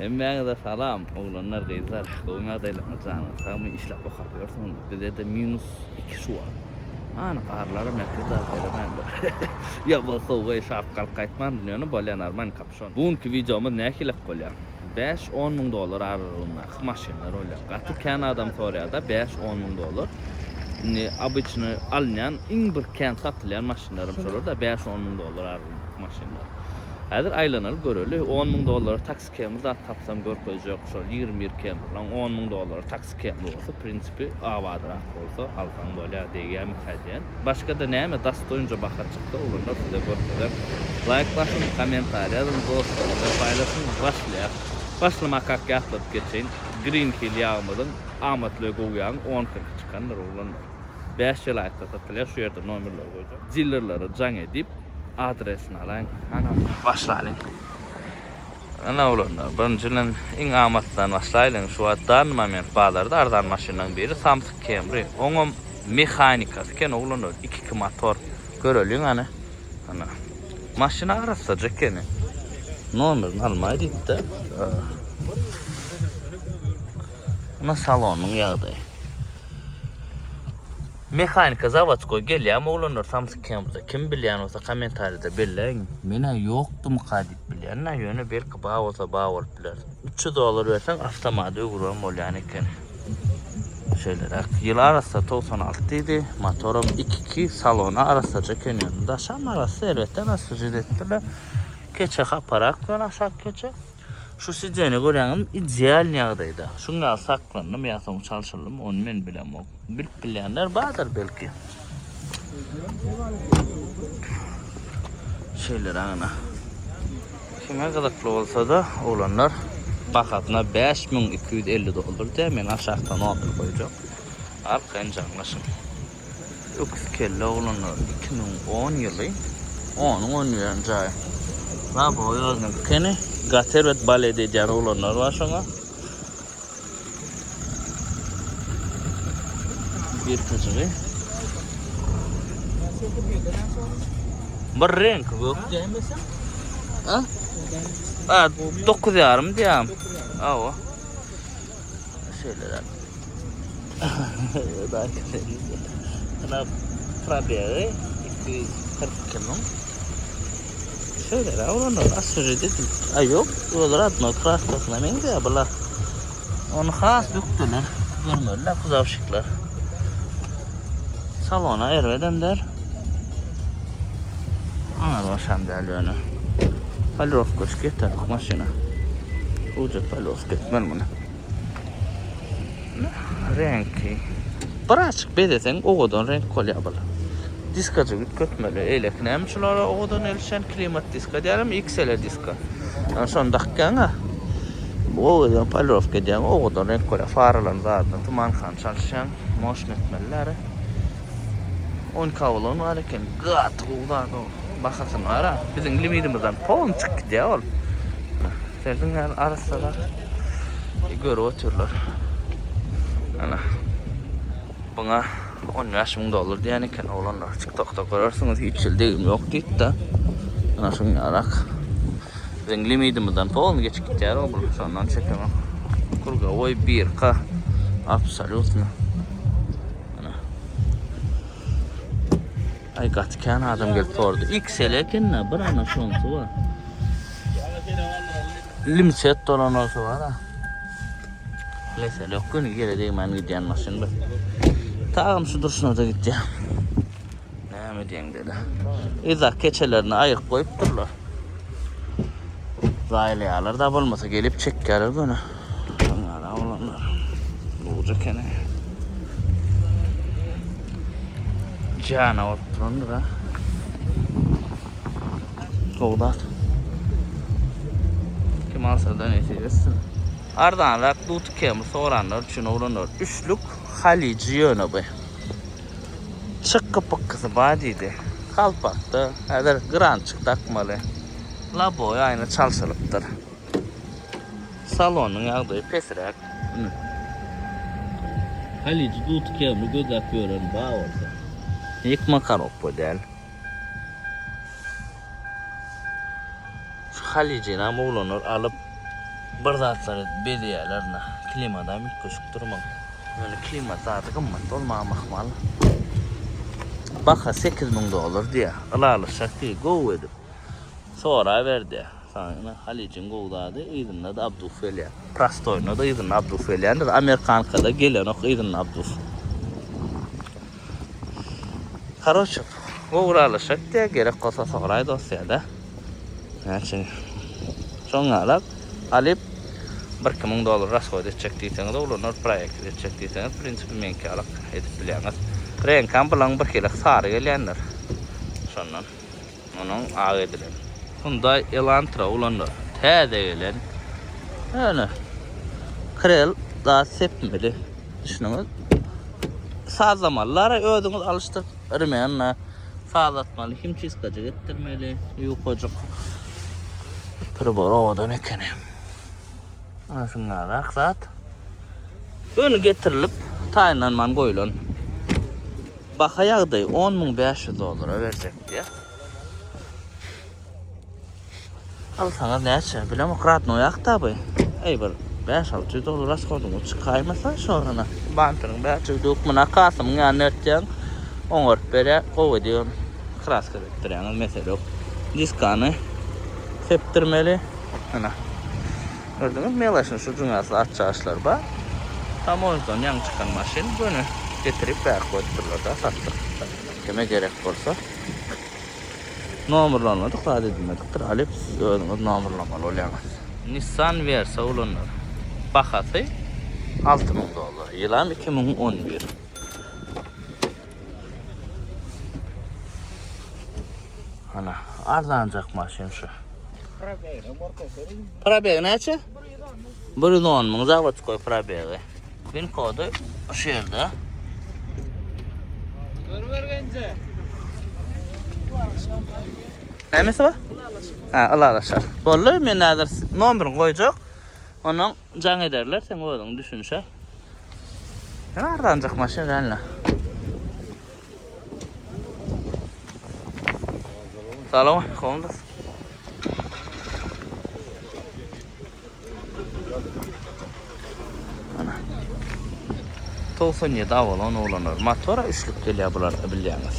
Emmeye de salam, oğlanlar kızlar, doğuma dayılarına canım. Sağımı işlep bakıyorsunuz, bize de -2 şu var. Ana qarları məkdə verəmən. Ya bu soğuğa şapqal qaytman dünyonu bolyan arman kapşon. Bugünkü videomuz nə kilib qolyam? 5-10 min dolar aralığında maşınlar olar. Qatı kan adam Toriyada 5-10 min dolar. Ne обычно alınyan in bir kan satılan maşınlarım şolar da 5-10 min dolar aralığında maşınlar. Hazır aylanır görülü 10 min dolar taksi kemizde tapsam gör koyacak şol 21 kemizden 10 min dolar taksi kemiz olsa prinsipi avadırak olsa alsan böyle degan mükadden. Başka da näme dastoyunca bakar çıktı olurlar size görseler. Like'lasın, komentar yazın dostlarla paylaşın başlayak. Başlamak hakkı atlatıp geçeyin. Green Hill yağmurun amatlı goğuyan 10 kırk çıkanlar olurlar. 5 yıl ayakta satılıyor şu yerde nomerler koyacak. Zillerleri can edip adresini alayım. Ana başlayalım. Ana olanlar. Birinciden en amatdan başlayalım. Şu addan moment bağlarda ardan maşından biri Samsung Camry. Onun mekanikası ken olanlar 2 motor görülüyor ana. Ana. Maşına arasacak kene. Numarini almayı gitti. Ana salonun yağdı. Mekanika zavatskoy gelýär oğlanlar Samsung Camp'da kim bilýän olsa komentarda belleň. Mene ýokdum kadip bilýän. Ýöne belki bağ olsa bağ bolup biler. 300 dolar bersen avtomatik öwürem bolýan eken. Şeýler ýyl arasynda 96 idi. Motorum 2 salona arasynda kenýär. Daşam arasy elbetde nasıl etdiler. Keçe kaparak ben aşağı keçe. Şu sizeni görýäňim ideal ýagdaýda. Şuňa saklandım, ýa-da çalışalım, onu men bilem ok. Bilip bilýänler bardyr belki. Şeýler ana. Kime gadakly bolsa da olanlar bakatına 5250 dolar diye men aşağıdan otur koyacağım. Arkayn canlaşım. Öküz kelle olanlar 2010 ýyly 10 ýyly. La bu ýoznyň kene Gatervet balede edýän olanlar var şoňa. Bir kızığı. Bir renk bu. Ha? Ha, 9,5 diýär. Awa. Şeýler. Ana probere 240 min. Şöyle olanlar asırı dedim. Ay yok, olar atma krastasına men de bula. Onu has döktüler. Görmürler kuzavşıklar. Salona ervedemler. Ana başam derliyonu. Palrovka çıkıtar maşina. Uca palrovka etmel bunu. Renki. Bıraçık bedesen oğudan renk kolya bula. Diskacı götmeli eleknem şulara oğudan elişen klimat diska diyelim XL diska. Yani son dakikana oğudan palrovka diyen oğudan renk koyar faralan zaten tuman kan çalışan moşun etmelileri 10 kavulun var eken gıt oğudan bakasın var ha bizim limidimizden pon çık diye ol serdin yani arasılar görü oturlar ana buna 10 min dolar diyen eken oğlanlar TikTok'ta görürsünüz hiç yıl yok deyip de ana şun yarak bizim limidimizden pon geç gitti ya o sondan çekemem kurga oy 1K absolutno ana ay gatken adam gelip sordu XL eken ne bir ana şonsu var limset dolan olsa var ha neyse yok günü geri deymen gidiyen maşın bir tağım şu duruşuna da gitti ya ne mi diyen dedi izah keçelerini ayık koyup durlar zaylayalar da bulmasa gelip çekkeler günü onlara olanlar bulacak yani cana oturundur ha kovdat kim alsa da neyse yesin ardan rak dut kemi soranlar için olanlar üçlük Halici yönü bu çıkkı pıkkısı badiydi kalpaktı hadir grançık takmalı la boy aynı çalışılıptır salonun yağdığı pesirek Halici dut kemi göz yapıyorum bağ olsa yıkma karok bu değil şu Halicine oğlanlar alıp Bir zatları bediyelerine klimadan mütköşük durmak. Yani klima zatı kımmat olmamakmalı. Baka 8.000 dolar diye alalışak diye go edip sonra verdi. Sana Halic'in govdadı idinle de Abdülfeliyan. Prastoyna da idinle Abdülfeliyan da Amerikanka'da gelen ok idinle Abdülf. Karoçup govralaşak diye gerek olsa sonra dosyada. Yani sonra alıp 1.000 dolar rasgoy edecek diyseniz olanlar proyekt edecek diyseniz prinsipi menkalık edip bileniz. Renkan bilan bir kelek sarı gelenler. Şondan onun ağı edilen. Bunda elantra olanlar täze gelen. Yani krel da sepmeli. Düşünüңiz. Sazlamalara ödüňiz alıştyr. Irmenle sazatmaly, himçiskaja getirmeli, ýokajak. Preboradan ekene. Ana şunlar aksat. Öňe getirilip taýlanman goýulan. Baka ýagdaý 10.500 dolara versek diye. Alsaňyz näçe? Bilem kratno ýakda bu. Bir 5-600 dolar rasgodyňyz çykaýmasa şorana. Bantynyň bäçe dokmana kasym ýany etjäň. Oňar bere gowy diýen. Kraska etdirýän mesele yok. Diskany septirmeli. Ana. Gördüňiz melaşyň şu düňasy açaşlar bar. Tam oňdan ýaňy çykan maşin bunu getirip bäk goýdurlar da satdyk. Kime gerek bolsa nomurlanmadyk, da edilmedikdir. Alyp öňüňiz nomurlamaly bolýar. Nissan Versa ulanlar. Bahasy 6.000 dolar. Ýylam 2011. Ana arzanjak maşin şu. Probeg näçe? 110.000 zawod koy probegi. Bin kodu şu yerde. Görbergence. Nämesi var? Ha, alaşar. Bolly men näzir nomeryny goýjak. Onuň jaň ederler, sen oýadyň düşünşe. Arzanjak maşin gällä. Salam, komdas. Ana. 97 avalan olanlar. Motora üçlük gelýär bular bilýäňiz.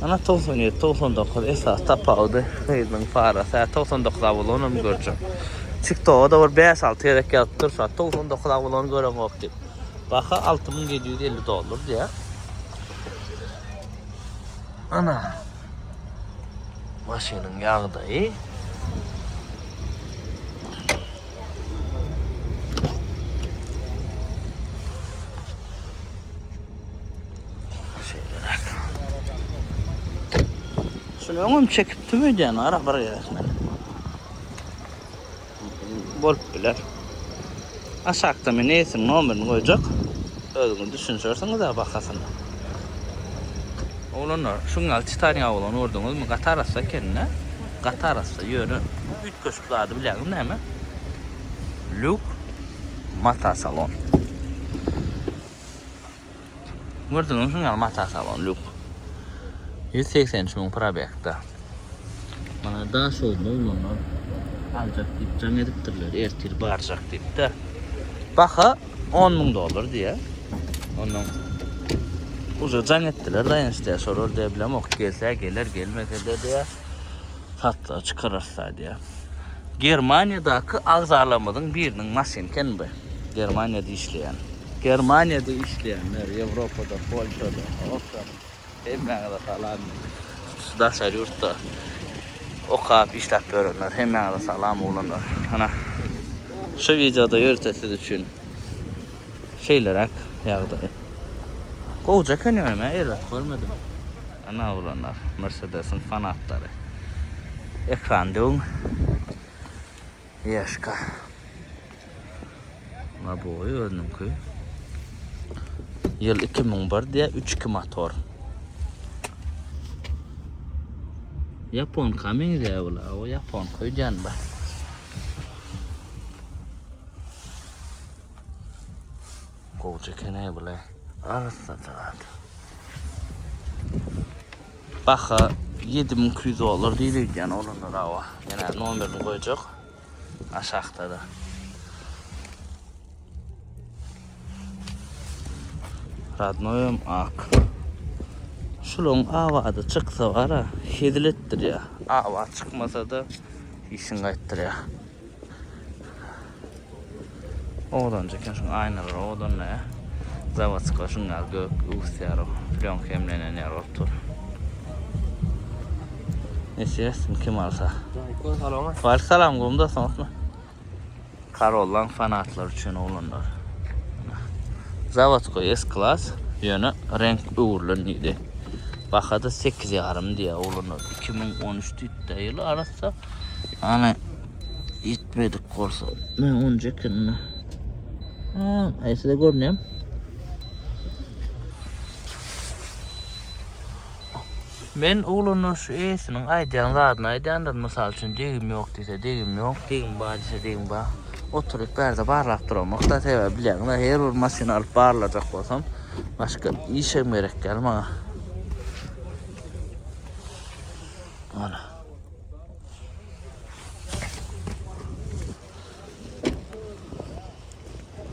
Ana 97, 99 esas tapawdy. Heýdin farasy 99 avalanam görjek. Çıktı o da var 5-6 yerek yaptır. Şu an 99 avalan görem ok dip. Baka 6.750 dolar diye. Ana. Maşinin ýagdaý. Şunu öňüm çekip tümüden ara bir ýaşman. Bolup biler. Aşakda men näsin nomerini goýjak. Özüňiz düşünşersiňiz da bakasyna. Olanlar şuňal Titaniya bolan gördüňizmi? Gatarasa kenne. Gatarasa ýöne 3 köşklady bilýäňiz näme? Luke Mata Salon. Gördüňiz şuňal Mata Salon Luke. 183.000 probekda. Mana da şolda olanlar aljak dip jaň edipdirler. Ertir barjak dip de. Baka 10.000 dolar diye. Onun uza jaň etdiler da ýa-da sorar diye bilem ok gelse geler gelmese de diye satla çıkarırsa diye. Germaniýadaky agzarlamadyň biriniň maşinken bu. Germaniýada işleýän. Germaniýada işleýänler, Ýewropada, Polşada, Awstraliyada, hemmäňe salam. Daşary ýurtda okap işläp berenler, hemmäňe salam bolanlar. Ana şu videoda ýörtesi üçin şeylerak ýagdaý. Goýja kenýärme elet görmedim. Ana olanlar Mercedes'in fanatlary. Ekrandyň ýaşka. Ma boý öňünki. Ýyl 2001 diye 3.2 motor. Yapon kaming diye ola, o Yapon koycan ba. Goýja kenä bula. Arsa taat. Baka 7.200 dolar diýilýän olanlar awa. Ýene nomerini goýjak. Aşakda da. Radnoyum ak. Şulun avadı çıksa var ha, hedilettir ya. Ava çıkmasa da işin gayettir ya. Oğlan çeken şun aynalar oğlan ne? Zavatska şunlar gök uğsiyar o. Flon kemlenen yer otur. Nesi yesin kim alsa? Var salam gomda sanatma. Karollan fanatlar için oğlanlar. Zavatsko S-Class yönü renk uğurlan idi. Bakada 8 yarım diye oğlanlar. 2013'te yılı arasa hani gitmedik korsa. Ne oncakken ne? Aysa da görünüyorum. Ben oğlanın şu esinin aydan zadına aydandan misal için degim yok dese degim yok, degim bağ dese degim bağ. Oturup berde barlap durmak da tebe bilen her bir masini alıp barlayacak olsam başka işe gerek gelme. Ana.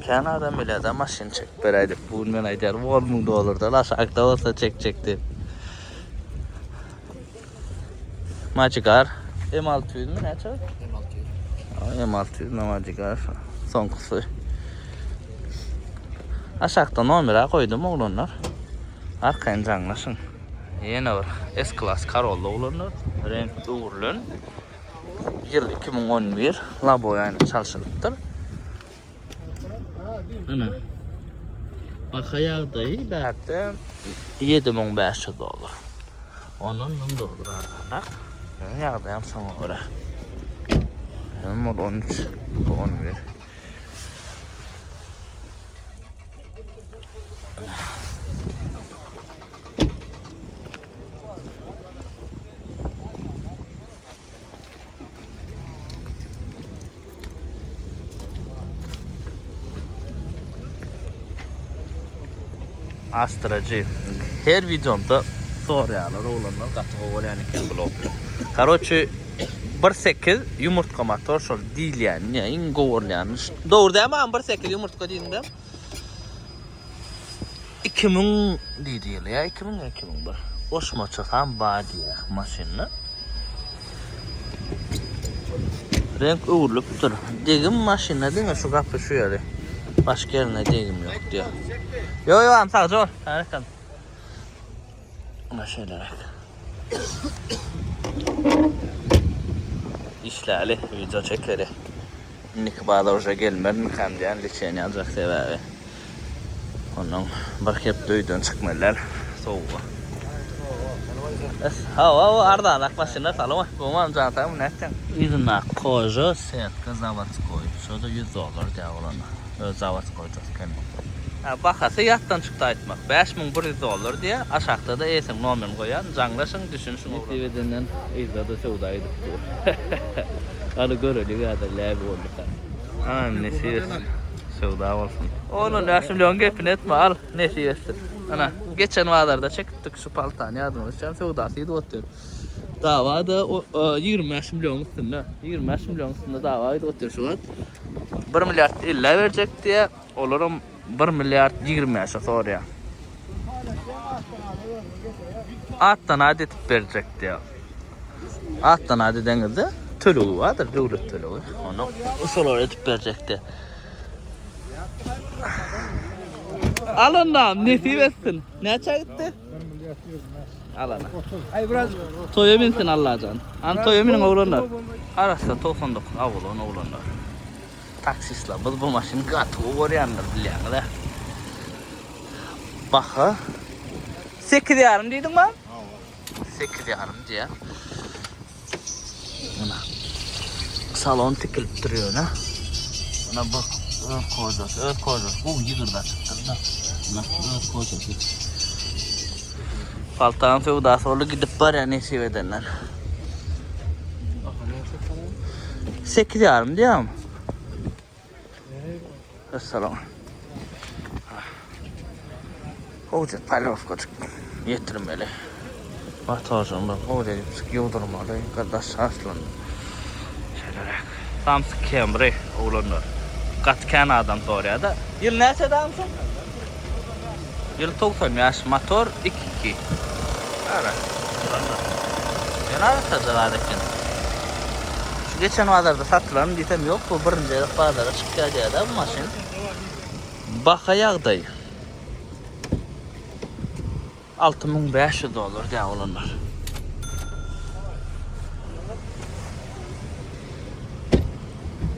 Kanada bile de maşin çek bereydi. Bugün ben ayder $10,000 da aşağıda olsa çekecekti. Magicar M600 mü ne çok? M600 Magicar son kusu. Aşağıda numara koydum oğlanlar. Arkayın canlaşın. Yeni var. S-Class Corolla oğlanlar. Renk uğurlun. Yıl 2011. Labo yani çalışılıptır. Ana. Bakaya dahi belki $7,500. Onun da olur arkadaşlar. Yağdayım sana göre. Hem 13, 11. Astracı. Her videomda soruyorlar oğlanlar katığı yani kim blok. Короче 1.8 yumurtka motor şol değil yani. Yani doğru yani. Doğru değil mi? 1.8 yumurtka değil mi? 2000 değil ya. 2001. Boş maça tam badi ya maşinle. Renk uğurlup dur. Degim maşinle değil mi? Şu kapı şu yeri. Başka yerine degim yok diyor. Yo am sağ ol. Harika. Maşinler. İşlerle video çekeri. Nik bağda hoca gelmedin hem diyen liçeni alacak sebebi. Onun bakıp duydun çıkmalar soğuğa. Ha arda nakmasına salama. Kumam zaten ne ettin? İzna koca setka zavatskoy. Şurada $100 diye olana. Zavatskoyacağız kendim. Bakası yattan çıktı aytmak. $5,100 diye aşağıda da esin nomen koyan. Canlaşın düşünsün. TV'den izledi sevdaydı. Adı görülü kadar labi oldu. Anam nesiyesi. Sevda olsun. Onun yaşımda on gepin etme al nesiyesi. Ana geçen vadarda çektik şu paltanı yardım edeceğim. Sevdasıydı oturuyor. Davada 25 milyon üstünde. 25 milyon üstünde davaydı oturuyor şu an. 1 milyar illa verecek diye olurum 1 milyar 20 yaşa soruyor. Attan adet verecek diye. Attan adet denizde tölüğü vardır, devlet tölüğü. Onu usul öğretip verecek diye. Alın nesip etsin. Ne çay gitti? Alana. Ay biraz toya binsin Allah can. An toya binin oğlanlar. Arasında 99 avulun oğlanlar. Taksisla biz bu maşını katığı oryanlar bilen de. Baka. 8 yarım dedim ben. 8 yarım diye. Buna. Salon tikilip duruyor ne? Buna bak. Öt koyacağız. Yığırda çıktı da. Buna öt koyacağız. Paltağın sevda sonra gidip var ya nesip edenler. 8 yarım diyor mu? Selam. Hoca palovka çıktı. Yetirmeli. Batarcım bak hoca yıldırmalı. Kardeş aslan. Şeyler. Samsung Camry oğlanlar. Kaç tane adam soruyor da. Yıl neyse adamsın? Yıl 90 yaş motor 2.2. Ara. Yana tazalar ekin. Şu geçen pazarda satılan ditem yok. Bu birinci aylık pazara çıkacağı da bu maşin. Baka yağday. 6500 olur diye olanlar.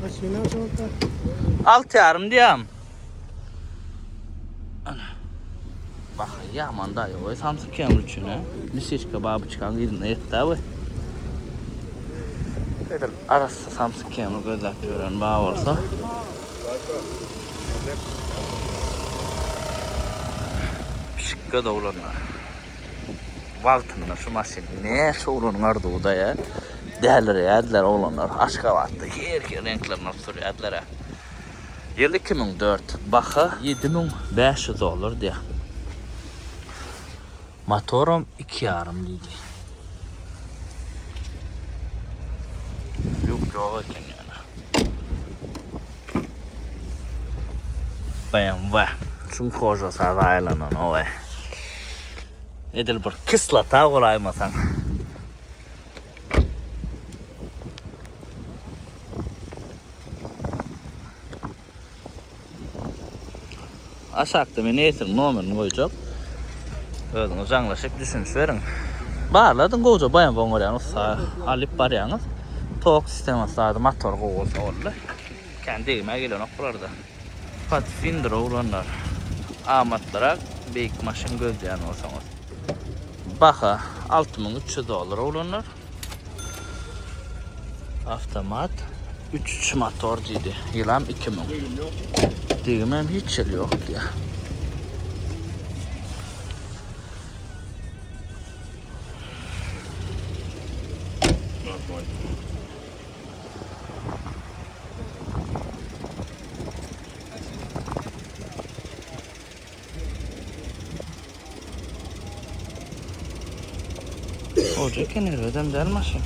Maşina çokta. 6,5 diyem. Bak ya manda yo Samsung kamera üçüne. Lisechka babı çıkan yerine yetti abi. Edil arası Samsung kamera gözler gören bağ olsa. Şıkka da olanlar. Vaktinde şu maşin ne şu olanlar da ya. Değerleri yediler olanlar. Aşka vardı. Her renklerine sürüyorlar. Yıl 2004. Bakı 7500 olur diye. Motorum 2,5 dedi. Yok ekan yani. BMW. Şun koca saraylanan o. Edil bir kislata kolaymasan. Aşağıda men etin nomerini koyacak. Özünüz anlaşıp düşünüş verin. Bağladın koca bayan bongoryağını alıp baryanız. Tok sistemi sağda motor koyulsa olur. Kendi evime gelen oklardı. Pathfinder olanlar. Amatlara büyük maşın gözleyen olsanız. Baka 6300 olur olanlar. Avtomat 3 motor dedi. Yılam 2000. Değmem hiç yıl yok diye. Hoca kenardan delmaşın.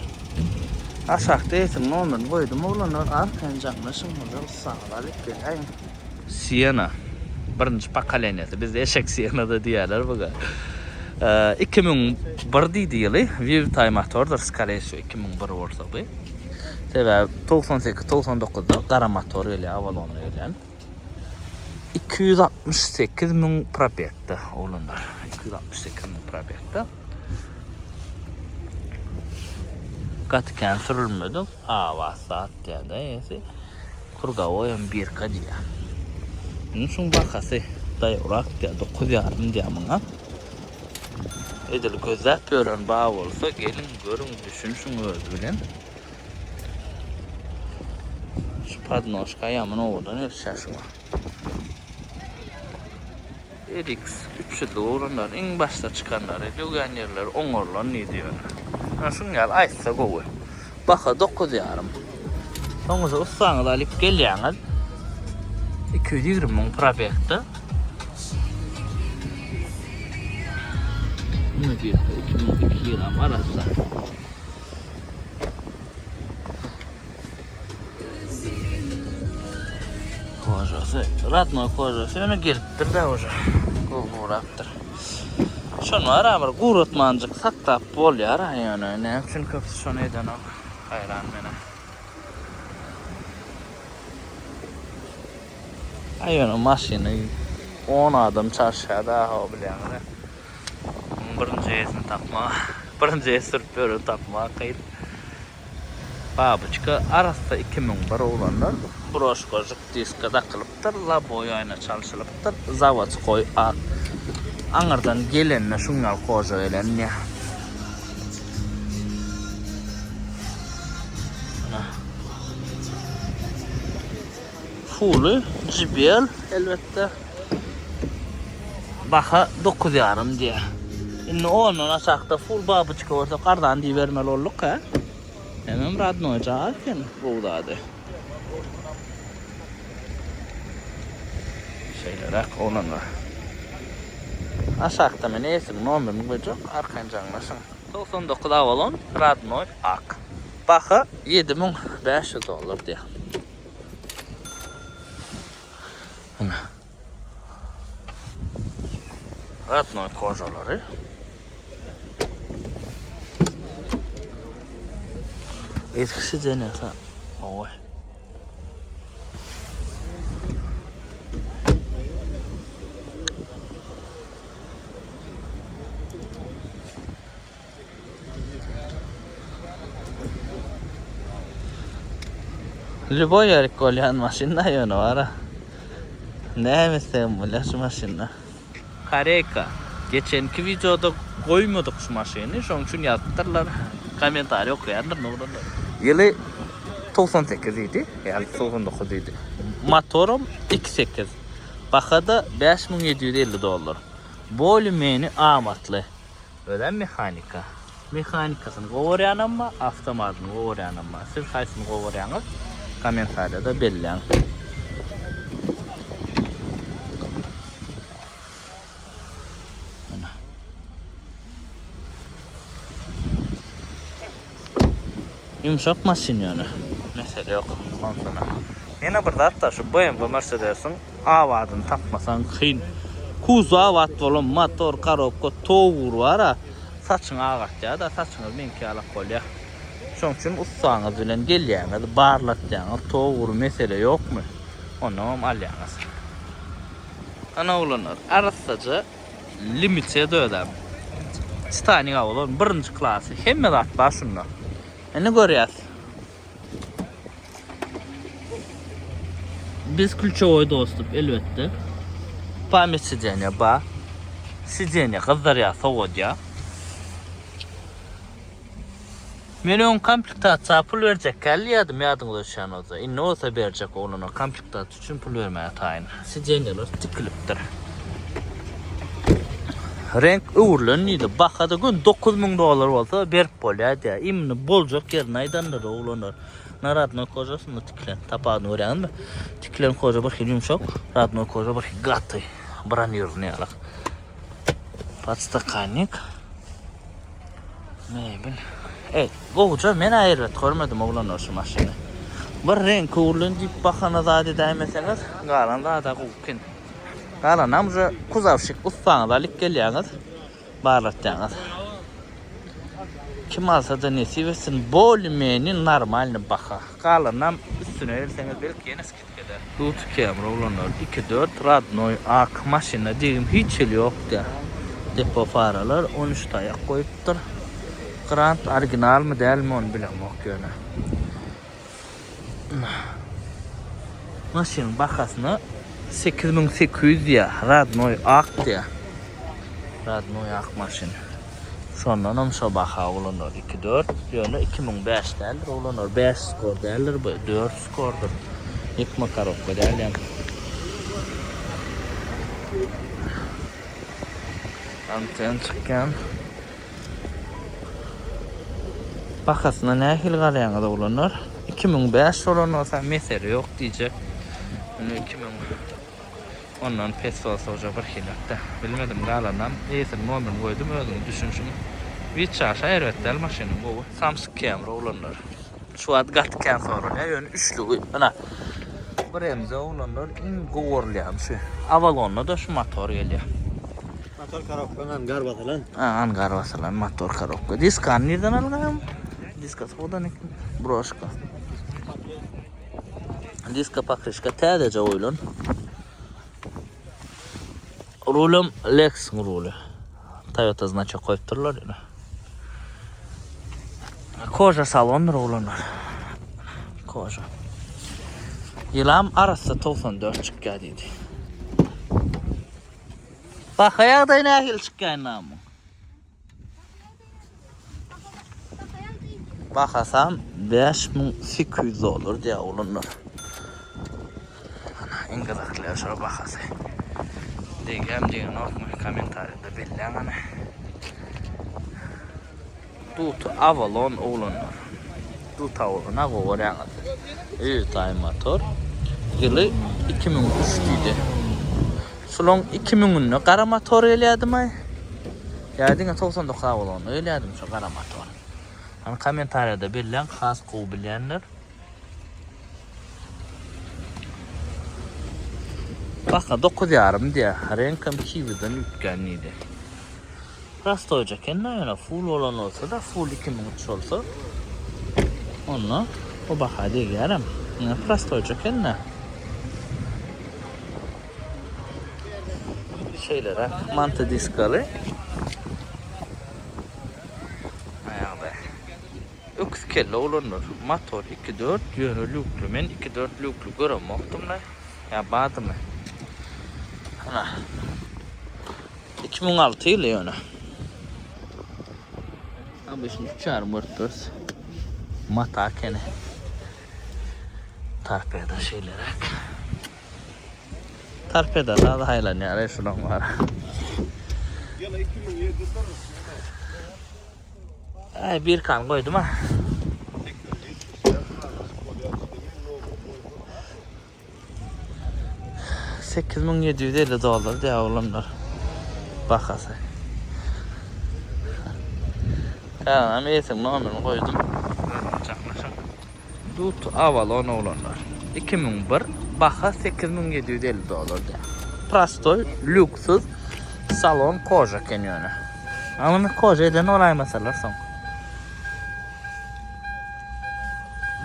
Aşağıda etim nomen koydum olanlar arkan canlaşın burada sağladık geleyim. Siena. Birinci pakaleniyeti. Bizde eşek Siena da diyorlar bu kadar. 2001 yılı Viv Time motordur skalesi 2001 olsa bu. Sebep 98-99'da qara motor ile Avalon ile 268.000 probekti olanlar. 268.000 probekti. Katken sürülmedi. Saat ya esi. Kurga oyun bir kadiya. Şun bakası dayırak diye 9,5 diye bana. Edil gözler gören bağ olsa gelin görün düşünsün öz bilen. Şu padnoşka yamın oradan her şaşıma. RX 300'lü olanlar en başta çıkanlar ediyorgan yerler oңorlar ne diyor. Şun gel aysa goy. Baka 9,5. Sonuçta ustanı da alıp geliyorsunuz. 220.000 probekti. Ne diyor? 2002 yılam arası. Kojası, Radnoy kojası öne giriptir de hoca. Guraptır. Şunu aramır gurutmancık saktap bol yara yani. Ne için köpüsü şunu eden o. Hayran mene. Ayonu maşini 10 adım çarşıya daha o bilen. Birinci esini tapma. Birinci es sürüp böyle tapma kayıt. Babıçka arasında 2001 olanlar broşkojik diska takılıptır. Laboyu ayna çalışılıptır. Zavod koy anırdan gelenine şunlar koca elenine. Full'ü JBL elbette. Baka 9,5 diye. Şimdi onun aşağıda full babıçka olsa kardan diye vermeli olduk ha. Hemen Radnoy çağırken buğdadı. Şeyler onunla. Aşağıda mı neyse nomerini koyacak arkan canlasın. 99 Avalon Radnoy Ak. Baka 7500 olur diye. Radnoy kojaları. Eskisi denese. Oy. Любой ярик колyan машина yönü var ha. Ne mesela bu şu maşina? Kareka. Geçenki videoda koymadık şu maşini. Şunun için yazdılar. Komentar okuyanlar ne olur. Yılı 98 idi. Yani 99 idi. Motorum 2.8. Bakada $5750. Volümeni amatlı. Öyle mekanika. Mekanikasını kovaran ama avtomatını kovaran ama. Siz kaysını kovaranız komentarda belli. Yumuşak maşin yani. Mesele yok. Yine burada hatta şu BMW Mercedes'in avadını takmasan kıyın. Kuzu avat olan motor, karobka, toğur var ha. Saçın ağat ya da saçınız minki alak kolya. Şunun için ustağınız bilen gelyeniz, barlatacağınız, toğur mesele yok mu? Onu alyanız. Ana olanlar arasıca limitse de ödem. Titanic avulun birinci klası. Hemen atlar şunlar. Ne görüyoruz? Biz Külçevoy dostum elbette. Pamir sideniye ba. Sideniye kızlar ya soğuk ya. Milyon komplektat pul verecek kelli yadım yadınız şan olsa. İnne olsa verecek onun o komplektat için pul vermeye tayin. Sideniyeler tıkılıptır. Renk uğurlanıydı. Bakada gün $9.000 olsa berk bolya diye. İmni bolcak yerine aydanları oğlanlar. Radnoy kojasını tiklen. Tapağını öğrenin mi? Tiklen koja bir yumuşak. Radnoy koja bir gatı. Branıyor ne alak. Patstakanik. Mebel. Evet. Kovuca men ayret görmedim oğlanlar şu maşini. Bir renk uğurlan deyip bakana zade değmeseniz. Galan daha da kovukin. Galan amca kuzavşık ustağınız alik gelyeniz. Bağlatacağınız. Kim alsa da nesi versin volümeni normalini baka. Kalanam üstüne verirseniz belki yine skit eder. Tut kamera olanlar 2.4 Radnoy ak maşina diyeyim hiç yok da. Depo faralar 13 tayak koyuptur. Grant orijinal mı değil mi onu bilemem yöne. Maşinin bakasını 8800 ya Radnoy ak diye. Radnoy ak maşini. Sonra namşa baka olanlar 2.4 yönü 2005 derler olanlar 5 skor derler 4 skordur. Yıkma karokka derler. Anten çıkan. Bakasına ne hil galayanı da olanlar 2005 olanlar olsa mesele yok diyecek. 2000 ondan pes olsa hoca bir hilakta. Bilmedim galanam. Eğitim numarını koydum öldüm düşünüşüm. Bir çarşı ayrıttı maşinin bu. Samsung kamera olanlar. Şu an gatken sonra ne yön üçlü. Ana. Buraya olanlar in govorlayam şu. Avalonla da şu motor geliyor. Motor karokka angar basalan. Angar basalan motor karokka. Diskan nereden algam? Diska sodan ekin. Broşka. Diska pakrışka tədəcə oyulun. Rulum Lex rulu. Toyota znaçı koyupturlar yine. Koja salon rulanlar. Koja. Yılam arası 94 çıkkadıydı. Bak ayakda yine ahil çıkkayın namı. Bakasam 5800 olur diye olunur. İngilizler şuna bakası. Diyeceğim okuma komentarında belli ama. Tut Avalon olanlar. Tut Avalon'a kovaran. İyi tay motor. Yılı 2003 idi. Sulon 2010'da kara motor eləyədim ay. Yadın 99 Avalon eləyədim şu kara motor. Hani komentarda belli xas qov bilənlər. Bakın 9 yarım diye. Renkam Kiwi'den yüklenliydi. Rast olacak yani full olan olsa da full 2003 olsa. Onu o baha değil yarım. Yani rast olacak yani. Şeylere mantı diskalı. Ayağda. Öküz kelle olunur. Motor 2.4 yönlüklü. Men 2.4 lüklü göremoktum da. Ya bağdı mı? Ana. 2016 yılı yani. Ama şimdi 3.4 mata kene. Tarpeda şeylere. Tarpeda da haylan ya. Şuradan var. Ay bir kan koydum ha. $8.750 diye oğlumlar. Bakası. Kanalım eğitim numarını koydum. Dut Avalon oğlanlar. 2001 baka $8.750 diye. Prastoy, lüksüz salon koja kenyonu. Ama koja eden olay mesela son.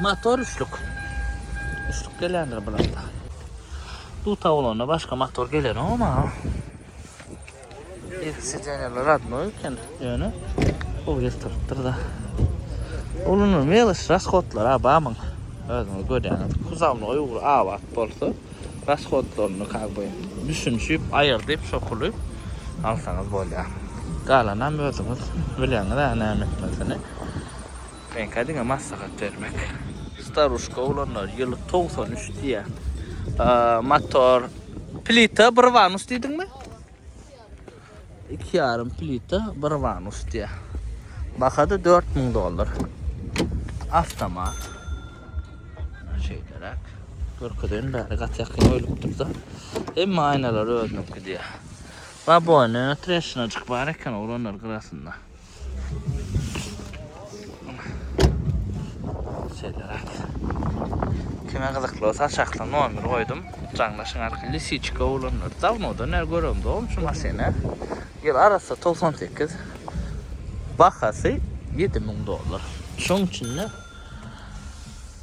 Motor üçlük. Üçlük gelendir burada. Dut Avalon'a başka motor gelir ama ikisi deneler admıyor kendi yönü. O getirttir da. Olunur mu yalış raskotlar ha bağımın. Özümü görüyorsunuz. Kuzamlı uygur avat bolsa raskotlarını kalbayın. Düşünüşüp ayırdıyıp sokuluyup alsanız böyle. Galanan özümüz biliyorsunuz da ne etmesini. Ben kadına maslahat vermek. Staruşka olanlar yılı 93 diye. Motor plita bir vanus dedin mi? 2,5 plita bir vanus diye. Bakadı $4.000. Avtomat. Şeyler. Görküden beri kat yakın oylup da. Hem aynaları özününkü diye. Ve bu oyunu treşine çık bareken olanlar kırasında. Şeyler. Kime kızıklı olsa aşağıdan номер koydum. Canlaşın arka lisiçka olanlar. Davnoda ne görüyorum da olmuş masene. Yıl arası 98. Bakası $7.000. Şunun için ne?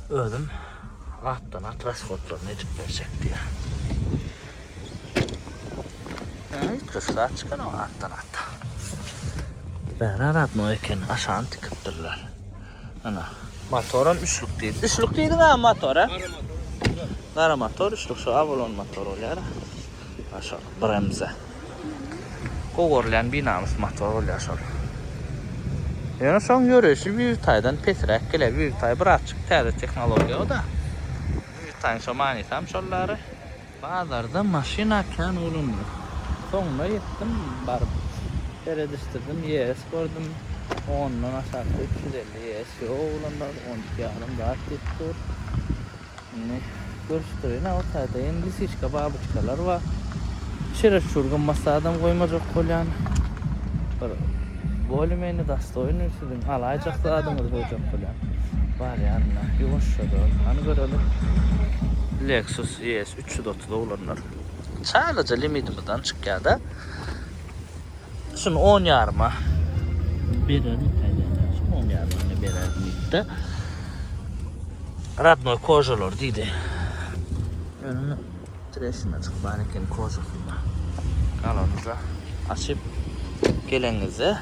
Özüm alttan transportlarını edip verecek diye. Hiç kısla çıkan o alttan. Ben aratma eken aşağı tıkıptırlar. Ana. Motorun üçlük değil. Üçlük değil mi motora? Kara motor, üçlük şu Avalon motor oluyor. Aşağı bremze. Kogorlayan binamız motor oluyor aşağı. Yani son yürüyüşü Büyüktay'dan Petrek gele Büyüktay bir açık tədə teknolojiya o da. Büyüktay'ın şu manitam şolları. Bazarda maşina kan olunur. Sonuna yettim barıp. Erediştirdim, yes gördüm. 10'dan aşağı 350 yes oğlanlar 12 yarım daha tuttur. Ne görüştürüyor ne o tayda yeni lisişka babıçkalar var. Şere şurgun masadan koymacak kolyan. Volümeni dastoyunu üstüdüm. Alaycaklı adımız hocam kolyan. Var yanına yumuşadı. Hani görelim. Lexus ES 330'da olanlar. Sadece limitimizden çıkıyor da. Şimdi 10 yarıma. Birini kaydedersin. 10 yarıma birer limitte. Radnoy kojalar dedi. Önünü treşine çık. Barikin kojasında. Kalanıza açıp gelenize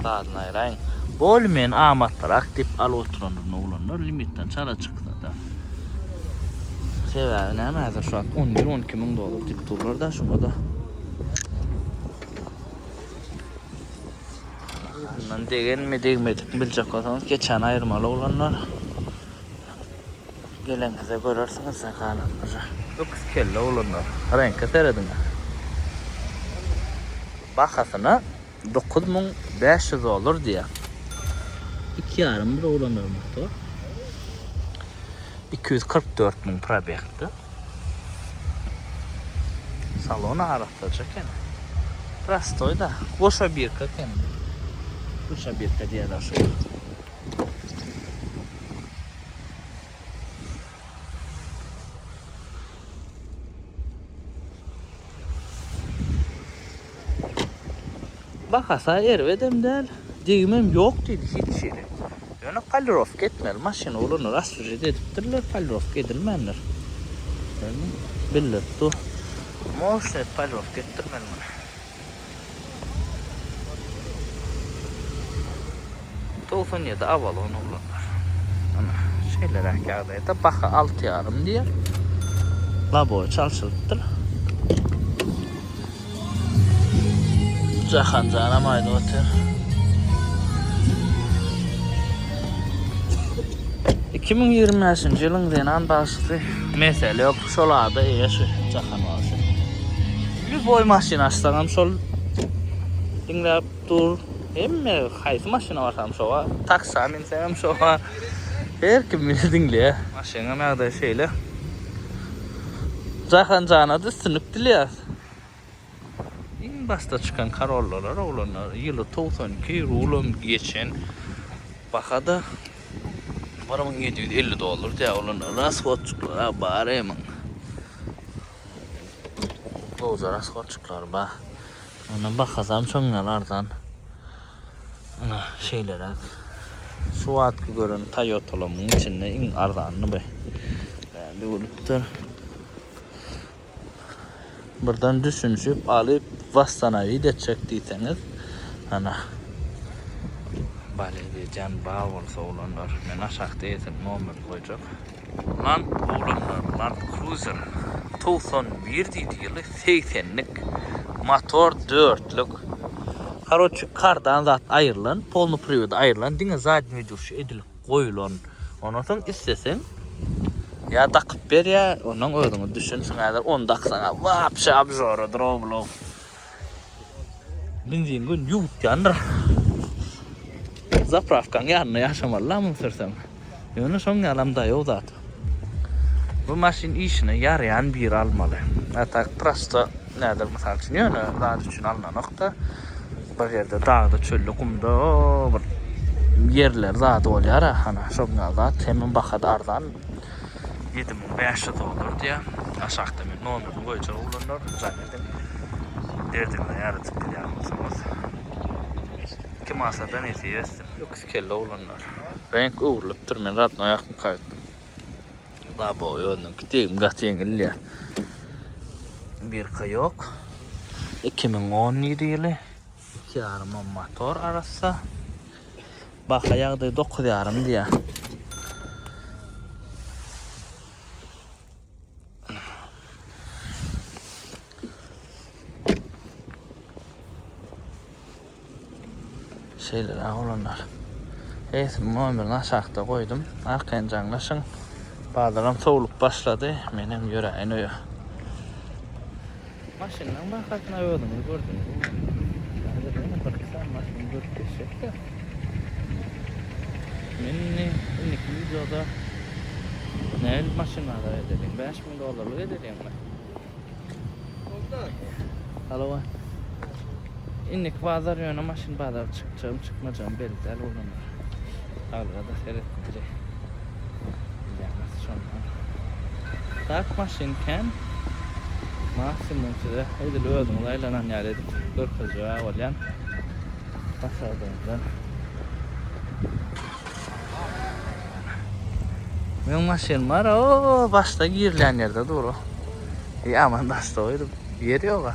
bağını ayırayın. Bolmen amatlar aktif al oturanlar olanlar limitten çala çıktı da. Sebebi ne mazır şu an $11-12 tip turlar da şuna da. Bundan degen mi degmedik bilecek olsanız geçen ayırmalı olanlar. Gelenize görürsünüz sakalanları. 9 kelle olanlar. Renk eteredin. Bakasına $9.500 diye. 2,5 bir olanlar motor. 244.000 probekti. Salonu aratacak yani. Prastoy da. Boşa bir kat yani. Boşa bir kat diyeler şu. Bakasa ervedem del. Degimem yok dedi hiç şey. Yani kalirof etmeli. Maşina olunu rasfıcı ediptirler. Kalirof edilmenler. Yani bildir tu. Moşnet kalirof ettirmeli mi? Tolsun ya da aval onu olanlar. Ana şeyler hakkında da baka 6 yarım diye. Labo çalışıldır. Cahan canam aydı otur. 2025 yılın denan başlı mesele yok. Şolada şu cahan olsa. Bir boy maşinasından sol dinlep dur. Hem haysi maşina varsam şoğa. Taksa minsem şoğa. Her kim beni dinle. Maşina mağda şeyle. Cahan cana da sınıp diliyor. En başta çıkan kararlar olanlar yılı 92 rulum geçen bakada paramın $750 diye olanlar rasxotçuklara bari emin. Oza rasxotçuklar bak. Ona bakazam çoğunlardan. Ana şeylere. Şu atkı görün Toyota'lamın içinde en arzanını be. Yani oluptur. Buradan düşünüp alıp Vastanavi'yi de çektiyseniz ana Baledican bağ olsa olanlar men aşağıda etin nomer koyacak lan olanlar Land Cruiser 91 yılı 80'lik motor 4'lük karoçuk kardan zat ayrılan polnu privada ayrılan dine zadni duruşu edilip koyulan ondan sonra istesen ya takıp ver ya onun ödünü düşünsün kadar 10 dakika vapşa abjora droblo benzin gün yut yanır zapravkan yanına yaşamalı mı sürsem yani son yalamda yok zaten bu maşin işine yarayan bir almalı hatta prosto nedir mesela için yani daha için alınan nokta bir yerde dağda çöllü kumda bir yerler zaten oluyor hani son yalda hemen bakada ardan 7500 olur diye aşağıda bir nomerini koyacak olanlar zannedin derdimle yaratıp biliyorsunuz. Kim asadan etiyestim. Yok iskelle olanlar. Renk uğurlup durmayın rahatına ayakını kayıttım. Daha boğu yolundan gideyim gatiyengil ya. Bir yok. 2017 yılı 2 yarım motor arası. Bak ayakta 9 yarım diye. Şeyler olanlar. Esim nomerini aşağıda koydum. Arkayan canlaşın. Bağlarım soğulup başladı. Benim yüreğin öyle. Maşından bakatına öldüm. Gördün mü? Benim bakısan maşını görüp geçecekti. Benim ilk videoda ne maşınlarda edelim? $5000 edelim ben. Alo. İnnik pazar yönü maşın pazar çıkacağım çıkmayacağım belirteli olanlar. Ağlara da seyretmeyecek. Yani sonra. Tak maşinken maksimum size edil öldüm olaylanan yer edip görküzüye olayan başardığımdan. Benim maşin var o başta girilen yerde doğru. İyi aman başta oydum. Yeri yok.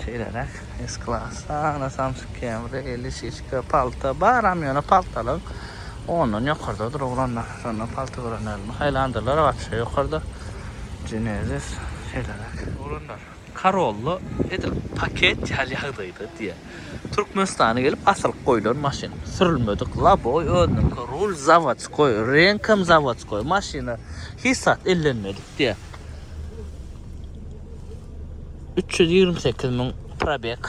Şeyler S-Class, ana Samsung Camry, 50 şişka palta, baramyona paltalık. Onun yukarıdadır oğlanlar. Sonra palta görenler. Highlander'lar var şey yukarıda. Genesis şeyler oğlanlar. Karollu edil paket yağdıydı diye. Türkmenistan'a gelip asıl koyulan maşin. Sürülmedik labo önüm rul zavatskoy, renkam zavatskoy maşina hissat ellenmedik diye. 328.000 probek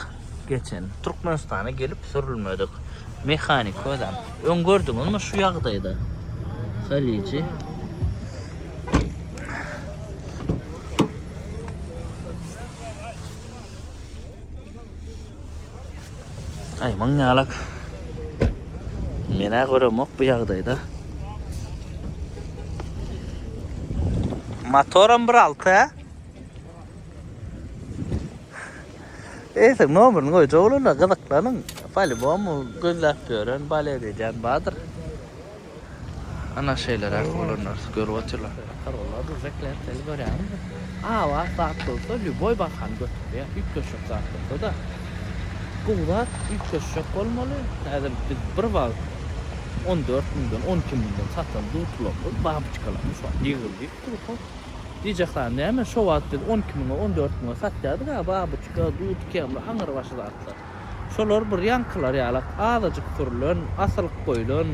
geçen Türkmenistan'a gelip sürülmedik. Mekanik adam. Ön gördünüz mü şu yağdaydı. Salici. Ay manyalak. Mena görüm yok bu yağdaydı. Motorum 1.6. Eyse nomuryny goýja bolanlar gyzyklanyň. Palibomu gözläp görän bale edýän badyr. Ana şeyler olanlar görüp oturlar. Karollar düzekler teli görýän. Wa saat bolsa Lüboy bakan götürýär. 3 köşek saat bolsa da. Guwrat 3 köşek bolmaly. Häzir biz bir wagt 14 milyon 12 milyon satan dutulapyz. Babyçkalarymyz şu an ýigildik durupy. Diýjekler näme şo wagt biz 12 milyon 14 milyon satýardyk ha babyçka dut kemli haňyr başy zatlar. Şolar bir ýankylar ýalak azyjyk türlen, asylyk goýulan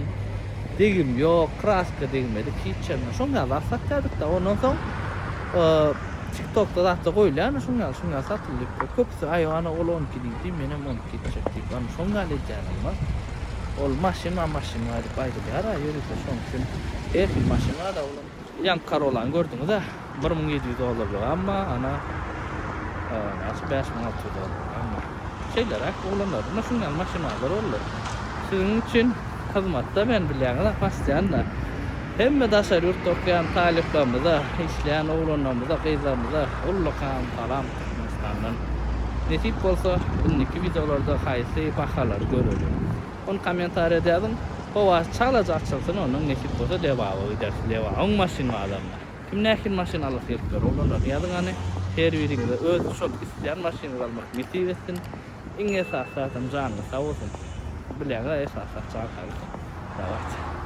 degim ýok, kraska degmedi kiçenme. Şoňa da satýardyk da ondan soň TikTok'da da goýlan şoňa satyldyk. Köpüsi aýana ol 12 diýdi, menem 12 çekdik. Ana şoňa leýärler. Ol maşina diýip aýdylýar, ýörüse şoň üçin her bir maşina da ol ýan karolan gördüňiz da $1700 amma ana 5.600 amma şeyler olanlar şoňa maşinalar bollar. Sizin üçin hyzmatda men bilýäňiz pastiýan da hemme daşary ýurtda okuyan talyplarymyza, işleýän oglanlarymyza, gyzlarymyza ullakan salam Türkmenistandan nesip bolsa bunyky videolarda haýsy bahalar görelim. On komentar edýäň. Hova çalaj açylsyn onuň nesip bolsa dewaby eder. Oň maşinalarna. Kim näkin maşinalar ýetler olanlar ýadyňany her biriňize öz şok isleýän maşina almak nesip etsin. Iňe sağ-sağlam janyny sag bolsun. Bilýäňiz esas çağırýar. Dawat.